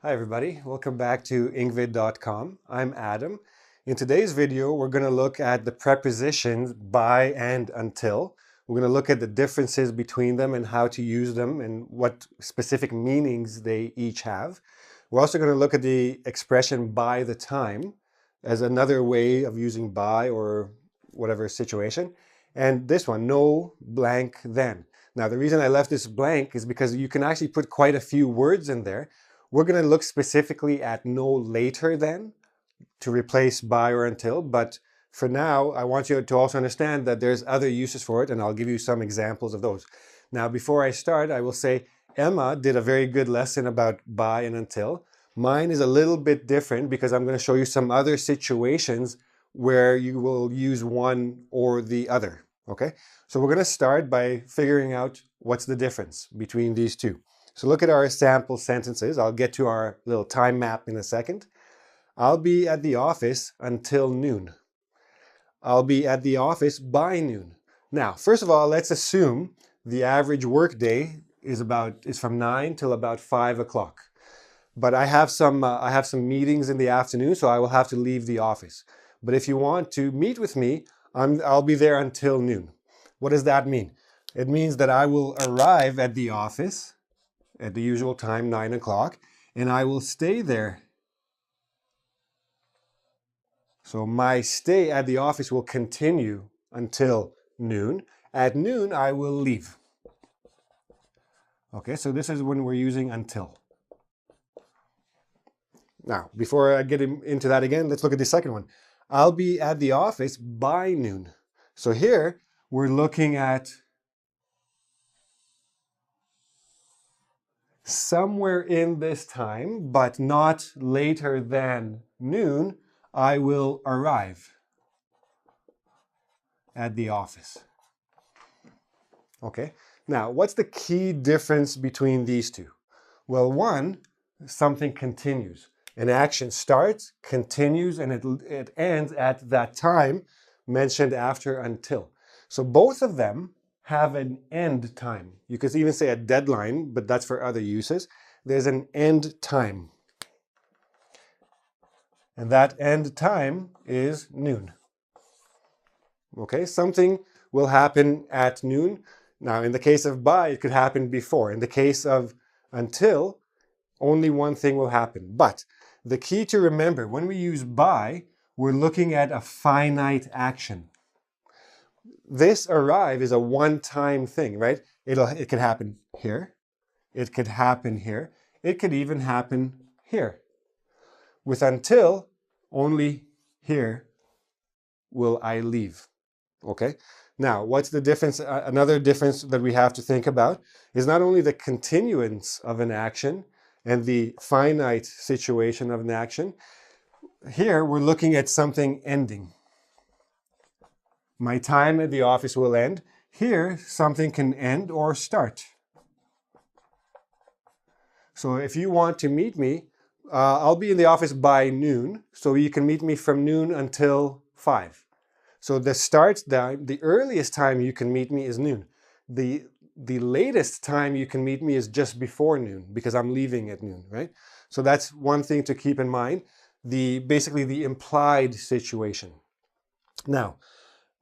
Hi everybody, welcome back to Engvid.com. I'm Adam. In today's video, we're going to look at the prepositions by and until. We're going to look at the differences between them and how to use them and what specific meanings they each have. We're also going to look at the expression by the time as another way of using by or whatever situation. And this one, no blank then. Now the reason I left this blank is because you can actually put quite a few words in there. We're going to look specifically at no later than to replace by or until, but for now, I want you to also understand that there's other uses for it, and I'll give you some examples of those. Now, before I start, I will say Emma did a very good lesson about by and until. Mine is a little bit different because I'm going to show you some other situations where you will use one or the other, okay? So we're going to start by figuring out what's the difference between these two. So look at our sample sentences. I'll get to our little time map in a second. I'll be at the office until noon. I'll be at the office by noon. Now, first of all, let's assume the average work day is from 9 till about 5 o'clock. But I have some meetings in the afternoon, so I will have to leave the office. But if you want to meet with me, I'll be there until noon. What does that mean? It means that I will arrive at the office at the usual time, 9 o'clock, and I will stay there. So my stay at the office will continue until noon. At noon, I will leave. Okay, so this is when we're using until. Now, before I get into that again, let's look at the second one. I'll be at the office by noon. So here, we're looking at somewhere in this time, but not later than noon, I will arrive at the office. Okay, now what's the key difference between these two? Well, one, something continues. An action starts, continues, and it ends at that time mentioned after until. So both of them have an end time. You could even say a deadline, but that's for other uses. There's an end time. And that end time is noon. Okay, something will happen at noon. Now, in the case of by, it could happen before. In the case of until, only one thing will happen. But the key to remember, when we use by, we're looking at a finite action. This arrive is a one-time thing, right? It could happen here. It could happen here. It could even happen here. With until, only here will I leave. Okay? Now, what's the difference? Another difference that we have to think about is not only the continuance of an action and the finite situation of an action. Here, we're looking at something ending. My time at the office will end. Here, something can end or start. So if you want to meet me, I'll be in the office by noon, so you can meet me from noon until 5. So the earliest time you can meet me is noon. The latest time you can meet me is just before noon because I'm leaving at noon, right? So that's one thing to keep in mind, basically the implied situation. Now,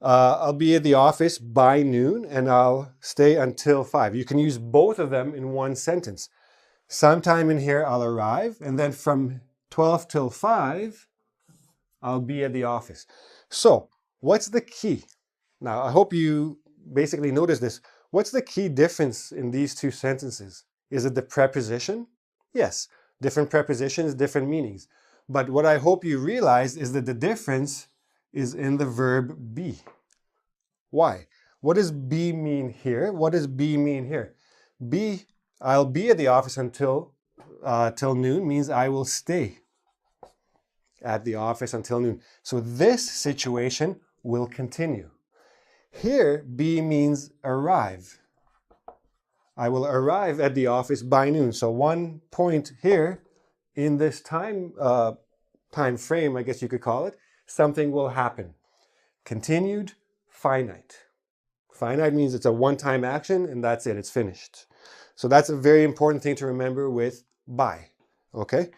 I'll be at the office by noon and I'll stay until 5. You can use both of them in one sentence. Sometime in here I'll arrive, and then from 12 till 5, I'll be at the office. So, what's the key? Now, I hope you basically notice this. What's the key difference in these two sentences? Is it the preposition? Yes, different prepositions, different meanings. But what I hope you realize is that the difference is in the verb be. Why? What does be mean here? What does be mean here? I'll be at the office until till noon means I will stay at the office until noon. So this situation will continue. Here, be means arrive. I will arrive at the office by noon. So one point here in this time frame, I guess you could call it, something will happen. Continued, finite. Finite means it's a one-time action and that's it, it's finished. So that's a very important thing to remember with by. okay?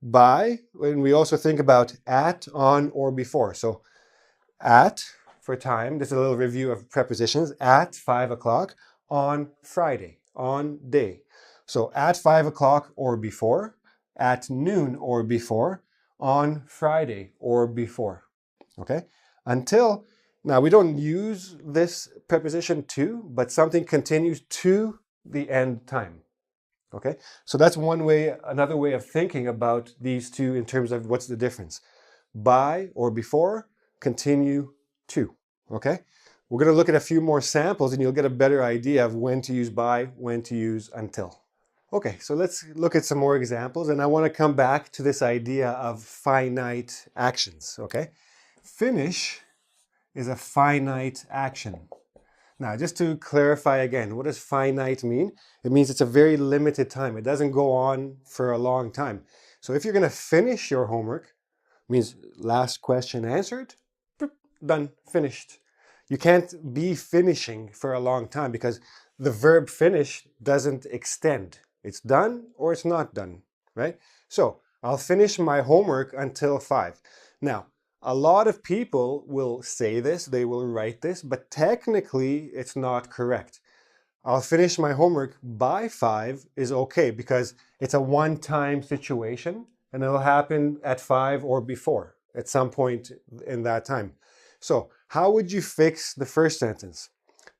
By, when we also think about at, on, or before. So at for time, this is a little review of prepositions. At 5 o'clock on Friday, on day. So at 5 o'clock or before, at noon or before, on Friday or before, okay? Until, now we don't use this preposition to, but something continues to the end time, okay? So that's one way, another way of thinking about these two in terms of what's the difference. By or before, continue to, okay? We're going to look at a few more samples and you'll get a better idea of when to use by, when to use until. Okay, so let's look at some more examples, and I want to come back to this idea of finite actions, okay? Finish is a finite action. Now, just to clarify again, what does finite mean? It means it's a very limited time. It doesn't go on for a long time. So if you're going to finish your homework, means last question answered, done, finished. You can't be finishing for a long time because the verb finish doesn't extend. It's done or it's not done, right? So I'll finish my homework until 5. Now, a lot of people will say this, they will write this, but technically it's not correct. I'll finish my homework by 5 is okay because it's a one-time situation and it'll happen at 5 or before at some point in that time. So how would you fix the first sentence?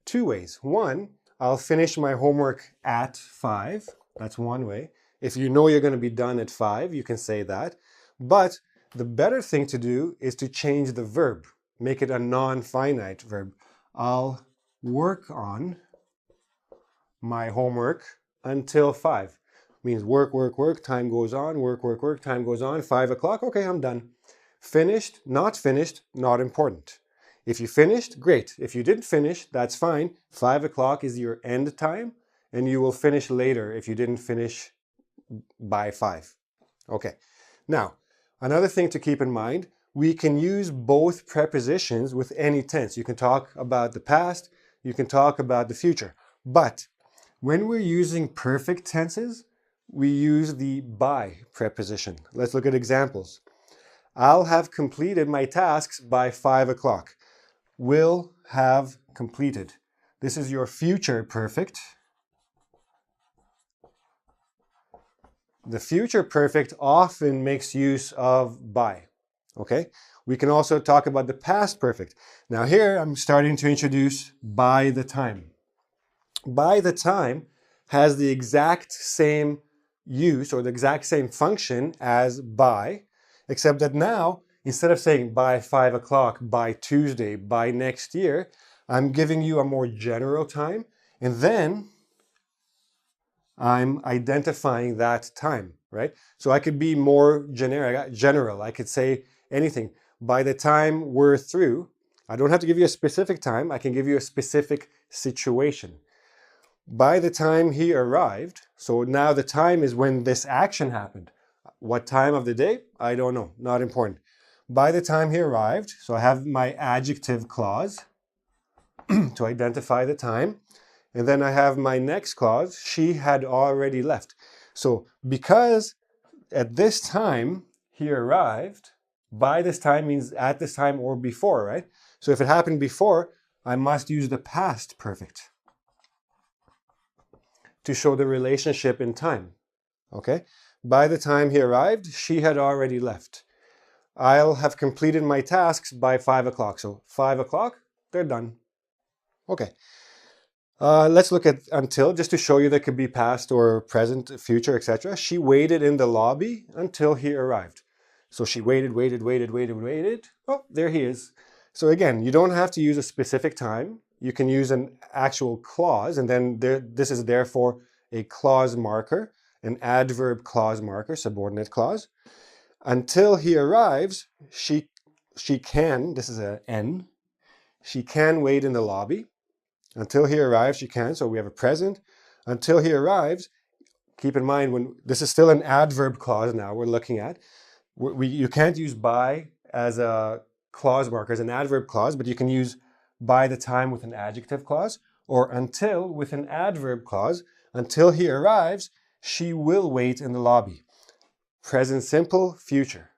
2 ways. One, I'll finish my homework at 5. That's one way. If you know you're going to be done at 5, you can say that. But the better thing to do is to change the verb. Make it a non-finite verb. I'll work on my homework until 5. Means work, work, work, time goes on, work, work, work, time goes on, 5 o'clock, okay, I'm done. Finished, not important. If you finished, great. If you didn't finish, that's fine. 5 o'clock is your end time, and you will finish later if you didn't finish by 5. Okay, now, another thing to keep in mind, we can use both prepositions with any tense. You can talk about the past, you can talk about the future, but when we're using perfect tenses, we use the by preposition. Let's look at examples. I'll have completed my tasks by 5 o'clock. Will have completed. This is your future perfect. The future perfect often makes use of by. Okay? We can also talk about the past perfect. Now here I'm starting to introduce by the time. By the time has the exact same use or the exact same function as by, except that now, instead of saying by 5 o'clock, by Tuesday, by next year, I'm giving you a more general time, and then I'm identifying that time, right? So I could be more general. I could say anything. By the time we're through, I don't have to give you a specific time. I can give you a specific situation. By the time he arrived, so now the time is when this action happened. What time of the day? I don't know, not important. By the time he arrived, so I have my adjective clause to identify the time. And then I have my next clause, she had already left. So because at this time he arrived, by this time means at this time or before, right? So if it happened before, I must use the past perfect to show the relationship in time, okay? By the time he arrived, she had already left. I'll have completed my tasks by 5 o'clock. So 5 o'clock, they're done. Okay. Let's look at until, just to show you that could be past or present, future, etc. She waited in the lobby until he arrived. So she waited. Oh, there he is. So again, you don't have to use a specific time. You can use an actual clause, and then this is therefore a clause marker, an adverb clause marker, subordinate clause. Until he arrives, she can, this is an N, she can wait in the lobby. Until he arrives, she can, so we have a present. Until he arrives, keep in mind, when this is still an adverb clause now we're looking at. You can't use by as a clause marker, as an adverb clause, but you can use by the time with an adjective clause, or until with an adverb clause. Until he arrives, she will wait in the lobby. present simple, future.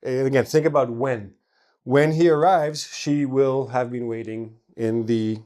And again, think about when. When he arrives, she will have been waiting in the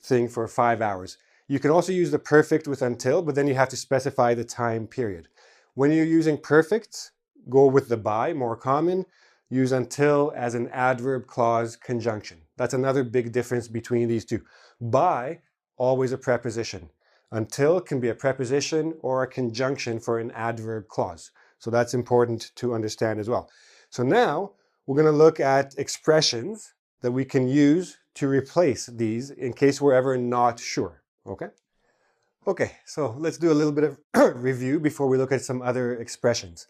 thing for 5 hours. You can also use the perfect with until, but then you have to specify the time period. When you're using perfect, go with the by, more common. Use until as an adverb clause conjunction. That's another big difference between these two. By, always a preposition. Until can be a preposition or a conjunction for an adverb clause. So that's important to understand as well. So now we're going to look at expressions that we can use to replace these in case we're ever not sure. Okay? Okay, so let's do a little bit of review before we look at some other expressions.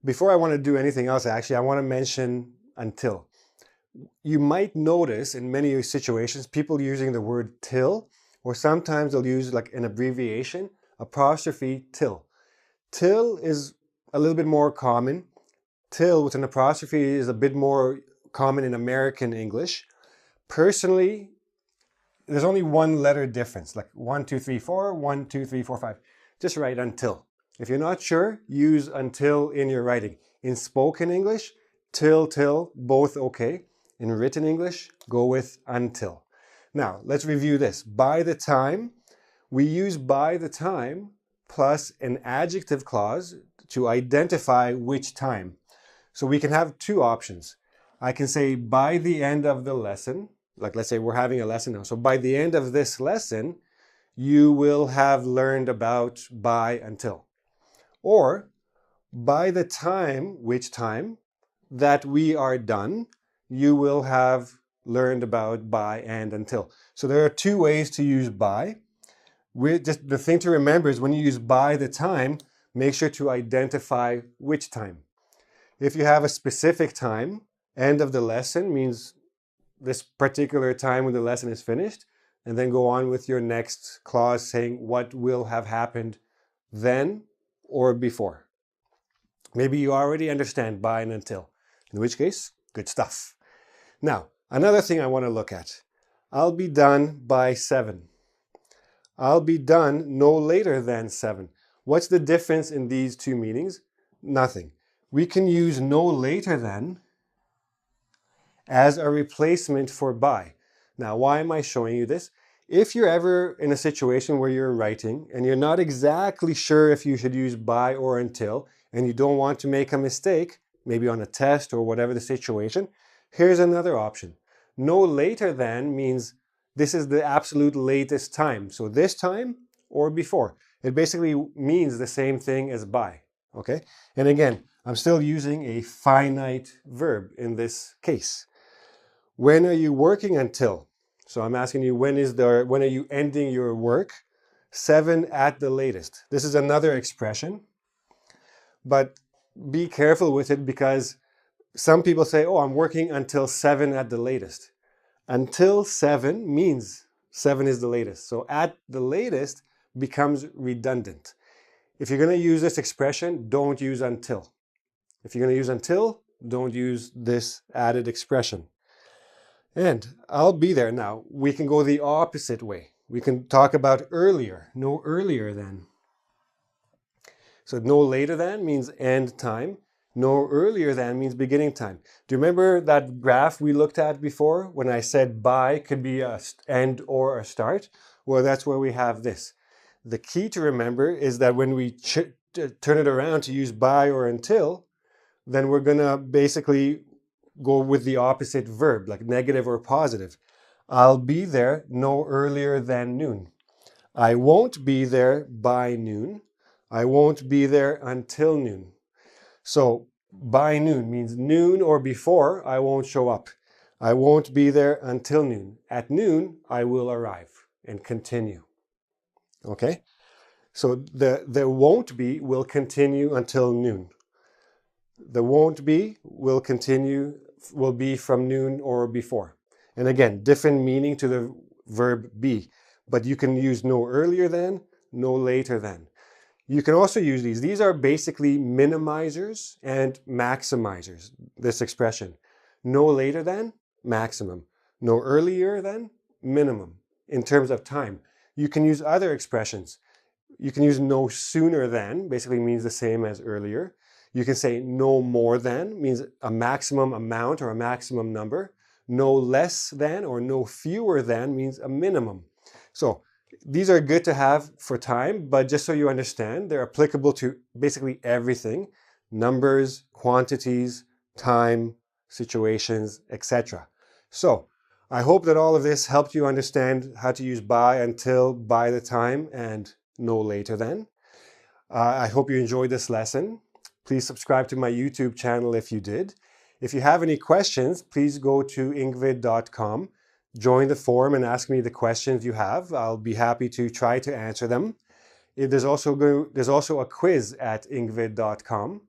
Before I want to do anything else, actually, I want to mention until. You might notice in many situations people using the word till, or sometimes they'll use like an abbreviation, apostrophe till. Till is a little bit more common. Till with an apostrophe is a bit more common in American English. Personally, there's only one letter difference, like 1, 2, 3, 4, 1, 2, 3, 4, 5. Just write until. If you're not sure, use until in your writing. In spoken English, till, both okay. In written English, go with until. Now, let's review this. By the time, we use by the time plus an adjective clause to identify which time. So we can have two options. I can say by the end of the lesson, like let's say we're having a lesson now. So by the end of this lesson, you will have learned about by until. Or by the time, which time, that we are done, you will have learned about by and until. So there are two ways to use by. Just the thing to remember is when you use by the time, make sure to identify which time. If you have a specific time, end of the lesson means this particular time when the lesson is finished, and then go on with your next clause saying what will have happened then or before. Maybe you already understand by and until, in which case, good stuff. Now, another thing I want to look at. I'll be done by 7. I'll be done no later than 7. What's the difference in these two meanings? Nothing. We can use no later than as a replacement for by. Now, why am I showing you this? If you're ever in a situation where you're writing and you're not exactly sure if you should use by or until, and you don't want to make a mistake, maybe on a test or whatever the situation, here's another option. No later than means this is the absolute latest time. So this time or before. It basically means the same thing as by. Okay? And again, I'm still using a finite verb in this case. When are you working until? So I'm asking you, when are you ending your work? 7 at the latest. This is another expression, but be careful with it because some people say, oh, I'm working until 7 at the latest. Until 7 means 7 is the latest. So at the latest becomes redundant. If you're going to use this expression, don't use until. If you're going to use until, don't use this added expression. And I'll be there. Now, we can go the opposite way. We can talk about earlier, no earlier than. So no later than means end time. No earlier than means beginning time. Do you remember that graph we looked at before when I said by could be an end or a start? Well, that's where we have this. The key to remember is that when we turn it around to use by or until, then we're going to basically go with the opposite verb, like negative or positive. I'll be there no earlier than noon. I won't be there by noon. I won't be there until noon. So by noon means noon or before, I won't show up. I won't be there until noon. At noon, I will arrive and continue. Okay? So the won't be will continue until noon. The won't be will continue, will be from noon or before. And again, different meaning to the verb be. But you can use no earlier than, no later than. You can also use these. These are basically minimizers and maximizers, this expression. No later than, maximum. No earlier than, minimum, in terms of time. You can use other expressions. You can use no sooner than, basically means the same as earlier. You can say no more than, means a maximum amount or a maximum number. No less than or no fewer than means a minimum. So these are good to have for time, but just so you understand, they're applicable to basically everything: numbers, quantities, time, situations, etc. So I hope that all of this helped you understand how to use by, until, by the time, and no later than. I hope you enjoyed this lesson. Please subscribe to my YouTube channel if you did. If you have any questions, please go to engvid.com, join the forum and ask me the questions you have. I'll be happy to try to answer them. There's also a quiz at engvid.com.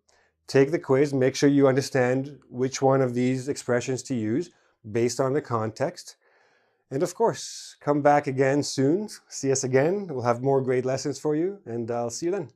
Take the quiz, make sure you understand which one of these expressions to use based on the context. And of course, come back again soon. See us again. We'll have more great lessons for you, and I'll see you then.